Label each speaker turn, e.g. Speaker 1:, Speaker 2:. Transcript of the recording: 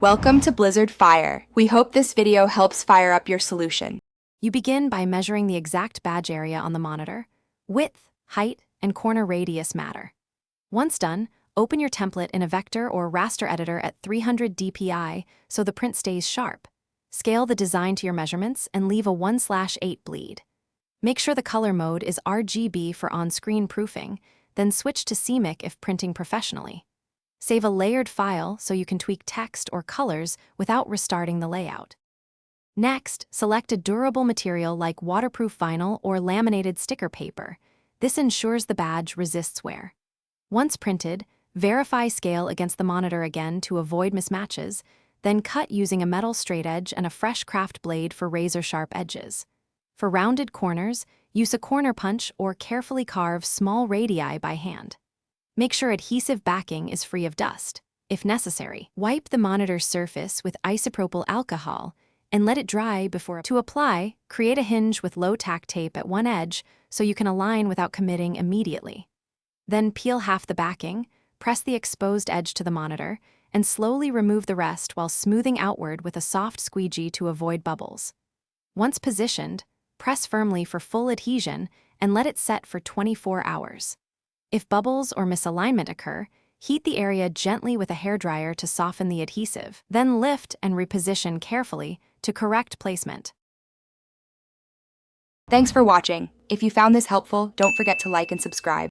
Speaker 1: Welcome to Blizzard Fire. We hope this video helps fire up your solution.
Speaker 2: You begin by measuring the exact badge area on the monitor. Width, height, and corner radius matter. Once done, open your template in a vector or raster editor at 300 dpi so the print stays sharp. Scale the design to your measurements and leave a 1/8 bleed. Make sure the color mode is RGB for on-screen proofing, then switch to CMYK if printing professionally. Save a layered file so you can tweak text or colors without restarting the layout. Next, select a durable material like waterproof vinyl or laminated sticker paper. This ensures the badge resists wear. Once printed, verify scale against the monitor again to avoid mismatches, then cut using a metal straight edge and a fresh craft blade for razor-sharp edges. For rounded corners, use a corner punch or carefully carve small radii by hand. Make sure adhesive backing is free of dust. If necessary, wipe the monitor's surface with isopropyl alcohol and let it dry before. To apply, create a hinge with low-tack tape at one edge so you can align without committing immediately. Then peel half the backing, press the exposed edge to the monitor, and slowly remove the rest while smoothing outward with a soft squeegee to avoid bubbles. Once positioned, press firmly for full adhesion and let it set for 24 hours. If bubbles or misalignment occur, heat the area gently with a hairdryer to soften the adhesive, then lift and reposition carefully to correct placement.
Speaker 1: Thanks for watching. If you found this helpful, don't forget to like and subscribe.